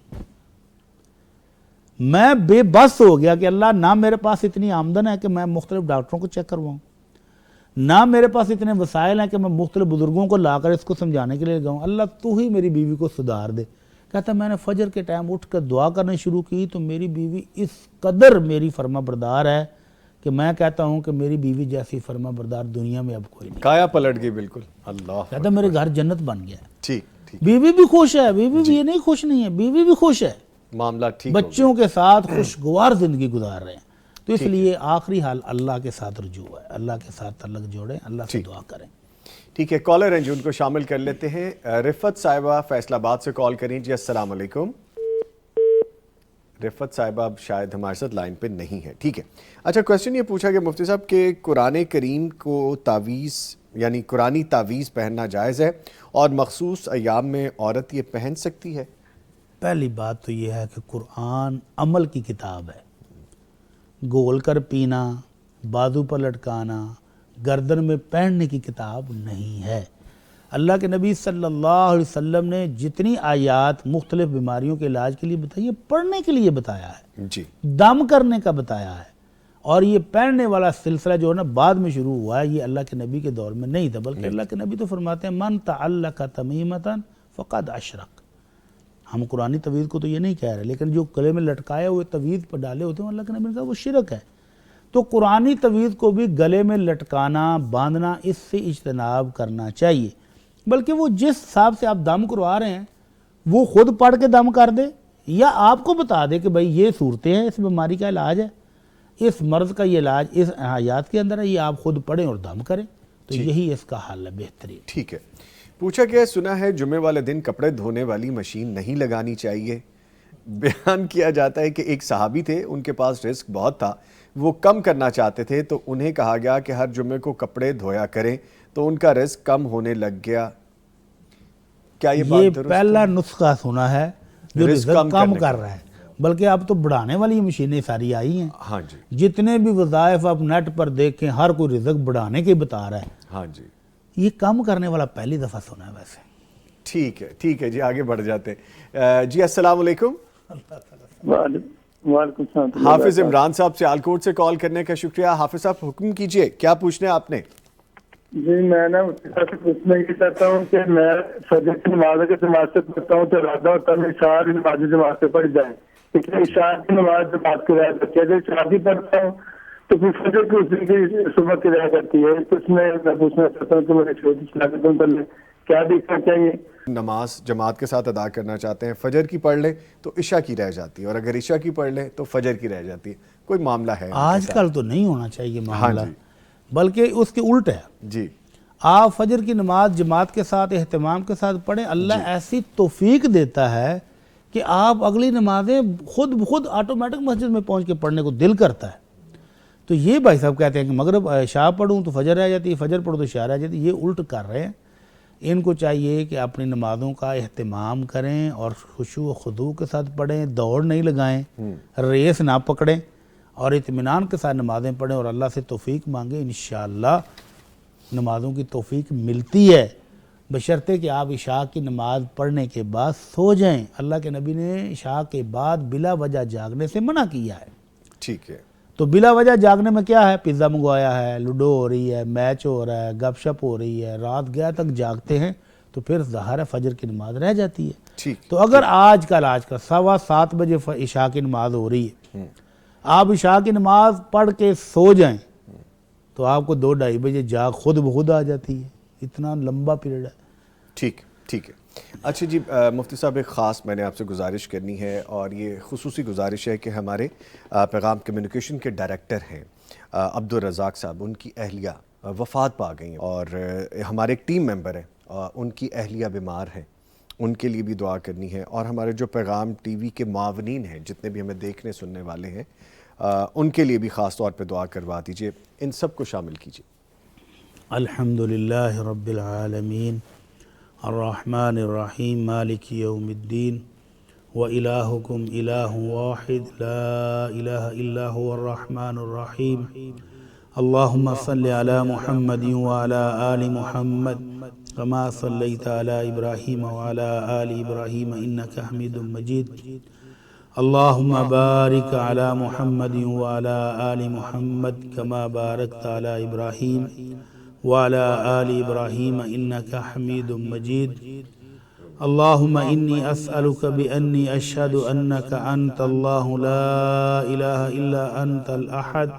میں بے بس ہو گیا کہ اللہ نہ میرے پاس اتنی آمدن ہے کہ میں مختلف ڈاکٹروں کو چیک کرواؤں, نہ میرے پاس اتنے وسائل ہیں کہ میں مختلف بزرگوں کو لا کر اس کو سمجھانے کے لیے گاؤں. اللہ تو ہی میری بیوی کو سدھار دے. کہتا ہے میں نے فجر کے ٹائم اٹھ کر دعا کرنا شروع کی تو میری بیوی اس قدر میری فرما بردار ہے کہ میں کہتا ہوں کہ میری بیوی جیسی فرما بردار دنیا میں اب کوئی نہیں. کایا پلٹ گئی بالکل. اللہ کہتا ہے میرے گھر جنت بن گیا. ٹھیک ٹھیک, بیوی بھی خوش ہے, بیوی بھی یہ نہیں خوش نہیں ہے, بیوی بھی خوش ہے, معاملہ ٹھیک, بچوں کے ساتھ خوشگوار زندگی گزار رہے ہیں. تو اس لیے آخری حال اللہ کے ساتھ رجوع ہے, اللہ کے ساتھ تعلق جوڑیں, اللہ سے دعا کریں. ٹھیک ہے, کالر ہیں جو ان کو شامل کر لیتے ہیں. رفت صاحبہ فیصل آباد سے کال کریں. جی السلام علیکم. رفت صاحبہ اب شاید ہمارے ساتھ لائن پہ نہیں ہے. ٹھیک ہے, اچھا کویسچن یہ پوچھا کہ مفتی صاحب کہ قرآن کریم کو تعویذ یعنی قرآنی تعویذ پہننا جائز ہے اور مخصوص ایام میں عورت یہ پہن سکتی ہے؟ پہلی بات تو یہ ہے کہ قرآن عمل کی کتاب ہے. گول کر پینا, بازو پر لٹکانا, گردن میں پہننے کی کتاب نہیں ہے. اللہ کے نبی صلی اللہ علیہ وسلم نے جتنی آیات مختلف بیماریوں کے علاج کے لیے بتائی ہیں, پڑھنے کے لیے بتایا ہے, جی, دم کرنے کا بتایا ہے, اور یہ پہننے والا سلسلہ جو ہے نا بعد میں شروع ہوا ہے، یہ اللہ کے نبی کے دور میں نہیں تھا، بلکہ اللہ کے نبی تو فرماتے ہیں من تعلق تمیمتاً فقد اشرک۔ ہم قرآنی تویز کو تو یہ نہیں کہہ رہے، لیکن جو گلے میں لٹکائے ہوئے تویز پر ڈالے ہوتے ہیں اللہ کے نبی نے کہا وہ شرک ہے۔ تو قرآنی تویز کو بھی گلے میں لٹکانا، باندھنا، اس سے اجتناب کرنا چاہیے، بلکہ وہ جس حساب سے آپ دم کروا رہے ہیں وہ خود پڑھ کے دم کر دے، یا آپ کو بتا دے کہ بھائی یہ صورتیں ہیں، اس بیماری کا علاج ہے، اس مرض کا یہ علاج اس حیات کے اندر ہے، یہ آپ خود پڑھیں اور دم کریں، تو یہی اس کا حل ہے بہترین۔ ٹھیک ہے، پوچھا گیا سنا ہے جمعے والے دن کپڑے دھونے والی مشین نہیں لگانی چاہیے۔ بیان کیا جاتا ہے کہ ایک صحابی تھے، ان کے پاس رزق بہت تھا، وہ کم کرنا چاہتے تھے، تو انہیں کہا گیا کہ ہر جمعے کو کپڑے دھویا کریں، تو ان کا رزق کم ہونے لگ گیا۔ کیا یہ بات درست پہلا نسخہ سنا ہے جو رزق کم کر رہا ہے، بلکہ اب تو بڑھانے والی مشینیں ساری آئی ہیں۔ ہاں جی، جتنے بھی وظائف آپ نیٹ پر دیکھیں ہر کوئی رزق بڑھانے کے بتا رہا ہے، ہاں جی، یہ کم کرنے والا پہلی دفعہ سنا ہے ویسے۔ ٹھیک ہے جی، آگے بڑھ جاتے ہیں۔ جی السلام علیکم۔ وعلیکم السلام۔ حافظ عمران صاحب سے آلکوٹ سے کال کرنے کا شکریہ۔ حافظ صاحب حکم کیجئے، کیا پوچھنا ہے آپ نے؟ جی میں نا پوچھنا یہ چاہتا ہوں کہ میں فجر کی نماز کے جماعت سے پڑھتا ہوں تو ارادہ ہوتا ہے عشاء کی نماز جماعت سے پڑھ جائیں، لیکن عشاء کی نماز جماعت کی رہ کرتی ہے، جب عشاء کی پڑھتا ہوں تو پھر فجر کی اس دن کی صبح کی رہ کرتی ہے، تو اس میں پوچھنا چاہتا ہوں کہ میرے چھوٹی شناختوں پر کیا دیکھنا چاہیے؟ نماز جماعت کے ساتھ ادا کرنا چاہتے ہیں، فجر کی پڑھ لیں تو عشاء کی رہ جاتی ہے، اور اگر عشاء کی پڑھ لیں تو فجر کی رہ جاتی ہے، کوئی معاملہ ہے؟ آج کل تو نہیں ہونا چاہیے معاملہ، بلکہ اس کے الٹ ہے۔ جی، آپ فجر کی نماز جماعت کے ساتھ اہتمام کے ساتھ پڑھیں، اللہ ایسی توفیق دیتا ہے کہ آپ اگلی نمازیں خود بخود آٹومیٹک مسجد میں پہنچ کے پڑھنے کو دل کرتا ہے۔ تو یہ بھائی صاحب کہتے ہیں کہ مغرب عشاء پڑھوں تو فجر رہ جاتی ہے، فجر پڑھوں تو عشاء رہ جاتی ہے، یہ الٹ کر رہے ہیں۔ ان کو چاہیے کہ اپنی نمازوں کا اہتمام کریں اور خشوع و خضوع کے ساتھ پڑھیں، دوڑ نہیں لگائیں، ریس نہ پکڑیں، اور اطمینان کے ساتھ نمازیں پڑھیں اور اللہ سے توفیق مانگیں۔ انشاءاللہ نمازوں کی توفیق ملتی ہے، بشرطے کہ آپ عشاء کی نماز پڑھنے کے بعد سو جائیں۔ اللہ کے نبی نے عشاء کے بعد بلا وجہ جاگنے سے منع کیا ہے۔ ٹھیک ہے، تو بلا وجہ جاگنے میں کیا ہے؟ پیزا منگوایا ہے، لوڈو ہو رہی ہے، میچ ہو رہا ہے، گپ شپ ہو رہی ہے، رات گیا تک جاگتے ہیں، تو پھر ظاہر ہے فجر کی نماز رہ جاتی ہے۔ تو اگر آج کل 7:15 بجے عشاء کی نماز ہو رہی ہے، آپ عشاء کی نماز پڑھ کے سو جائیں تو آپ کو 2-2:30 بجے جاگ خود بخود آ جاتی ہے۔ اتنا لمبا پیریڈ ہے۔ ٹھیک ہے۔ اچھا جی، مفتی صاحب ایک خاص میں نے آپ سے گزارش کرنی ہے، اور یہ خصوصی گزارش ہے کہ ہمارے پیغام کمیونیکیشن کے ڈائریکٹر ہیں عبدالرزاق صاحب، ان کی اہلیہ وفات پا گئی ہیں، اور ہمارے ایک ٹیم ممبر ہیں، ان کی اہلیہ بیمار ہیں، ان کے لیے بھی دعا کرنی ہے، اور ہمارے جو پیغام ٹی وی کے معاونین ہیں، جتنے بھی ہمیں دیکھنے سننے والے ہیں، ان کے لیے بھی خاص طور پہ دعا کروا دیجئے، ان سب کو شامل کیجئے۔ الحمدللہ رب العالمین الرحمن الرحیم مالک یوم الدین وإلہکم الہ واحد لا الہ الا هو الرحمن الرحیم اللہم صل علی محمد وعلی آل محمد کما صلیت علی ابراہیم وعلی آل ابراہیم انک حمید مجید اللہم بارک علی محمد وعلی آل محمد کما بارکت علی ابراہیم وعلى آل إبراهيم إنك حميد مجيد اللهم إني أسألك بأني أشهد أنك أنت الله لا إله إلا أنت الأحد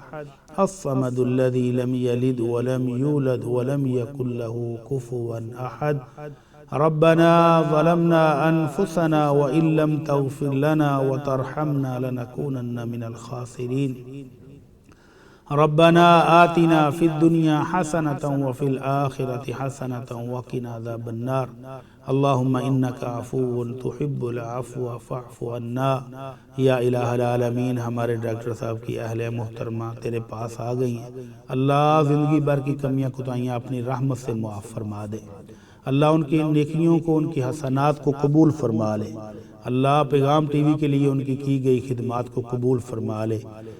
الصمد الذي لم يلد ولم يولد ولم يكن له كفوا أحد ربنا ظلمنا أنفسنا وإن لم تغفر لنا وترحمنا لنكونن من الخاسرين ربنا آتنا في الدنيا حسنة وفي الآخرة حسنة وقنا عذاب النار اللهم إنك عفو تحب العفو فاعف عنا یا الہ العالمین۔ ہمارے ڈاکٹر صاحب کی اہل محترمہ تیرے پاس آ گئی ہیں، اللہ زندگی بھر کی کمیاں کوتاہیاں اپنی رحمت سے معاف فرما دے، اللہ ان کی نیکیوں کو، ان کی حسنات کو قبول فرما لے، اللہ پیغام ٹی وی کے لیے ان کی گئی خدمات کو قبول فرما لے،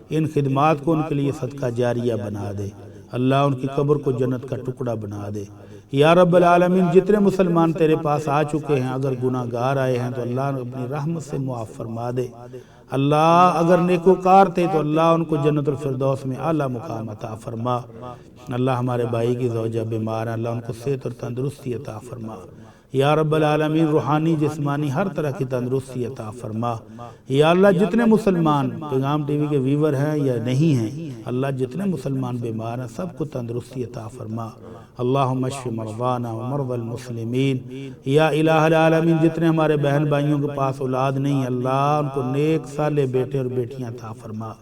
ان خدمات کو ان کے لیے صدقہ جاریہ بنا دے، اللہ ان کی قبر کو جنت کا ٹکڑا بنا دے۔ یا رب العالمین، جتنے مسلمان تیرے پاس آ چکے ہیں، اگر گناہ گار آئے ہیں تو اللہ اپنی رحمت سے معاف فرما دے، اللہ اگر نیکوکار تھے تو اللہ ان کو جنت الفردوس میں اعلیٰ مقام عطا فرما۔ اللہ ہمارے بھائی کی زوجہ بیمار ہیں، اللہ ان کو صحت اور تندرستی عطا فرما۔ یا رب العالمین روحانی جسمانی ہر طرح کی تندرستی عطا فرما۔ یا اللہ جتنے مسلمان پیغام ٹی وی کے ویور ہیں یا نہیں ہیں، اللہ جتنے مسلمان بیمار ہیں سب کو تندرستی عطا فرما۔ اللہم اشف مرضانا ومرضى المسلمین۔ یا الہ العالمین جتنے ہمارے بہن بھائیوں کے پاس اولاد نہیں، اللہ ان کو نیک صالح بیٹے اور بیٹیاں عطا فرما۔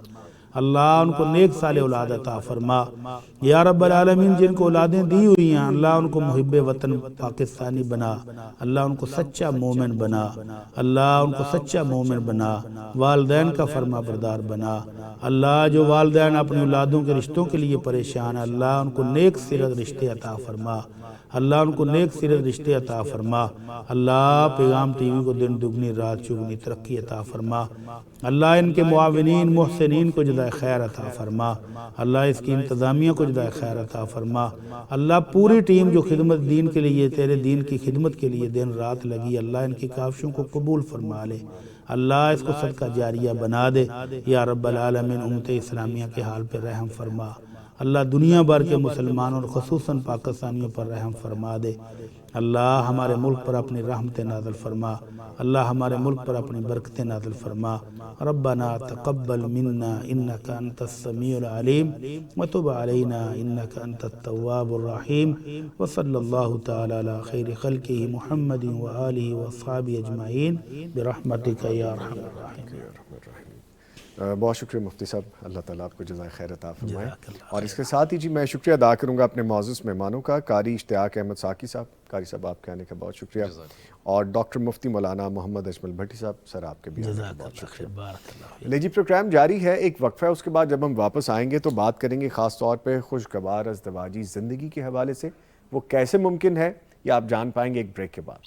اللہ ان کو نیک صالح اولاد عطا فرما۔ یا رب العالمین جن کو اولادیں دی ہوئی ہیں اللہ ان کو محب وطن پاکستانی بنا، اللہ ان کو سچا مومن بنا، اللہ ان کو سچا مومن بنا، والدین کا فرما بردار بنا۔ اللہ جو والدین اپنی اولادوں کے رشتوں کے لیے پریشان ہیں اللہ ان کو نیک سیرت رشتے عطا فرما، اللہ ان کو نیک سیرت رشتے عطا فرما۔ اللہ پیغام ٹی وی کو دن دگنی رات چگنی ترقی عطا فرما۔ اللہ ان کے معاونین محسنین کو جزائے خیر عطا فرما۔ اللہ اس کی انتظامیہ کو جزائے خیر عطا فرما۔ اللہ پوری ٹیم جو خدمت دین کے لیے تیرے دین کی خدمت کے لیے دن رات لگی اللہ ان کی کاوشوں کو قبول فرما لے، اللہ اس کو صدقہ جاریہ بنا دے۔ یا رب العالمین امت اسلامیہ کے حال پر رحم فرما، اللہ دنیا بھر کے مسلمانوں اور خصوصاً پاکستانیوں پر رحم فرما دے۔ اللہ ہمارے ملک پر اپنی رحمت نازل فرما، اللہ ہمارے ملک پر اپنی برکت نازل فرما۔ ربنا تقبل منا انك انت السميع العليم وتب علينا انك انت التواب الرحيم وصلى الله تعالى على خير خلقه محمد وآله واصحابه اجمعين برحمتك يا ارحم الراحمين۔ بہت شکریہ مفتی صاحب، اللہ تعالیٰ آپ کو جزائے خیر عطا فرمائے۔ اور اس کے ساتھ ہی جی میں شکریہ ادا کروں گا اپنے معزز مہمانوں کا، قاری اشتیاق احمد ساقی صاحب۔ قاری صاحب آپ کے آنے کا بہت شکریہ، اور ڈاکٹر مفتی مولانا محمد اجمل بھٹی صاحب، سر آپ کے بھی آنے کا بہت شکریہ۔ لے جی پروگرام جاری ہے، ایک وقفہ ہے، اس کے بعد جب ہم واپس آئیں گے تو بات کریں گے خاص طور پہ خوشگوار ازدواجی زندگی کے حوالے سے، وہ کیسے ممکن ہے یہ آپ جان پائیں گے ایک بریک کے بعد۔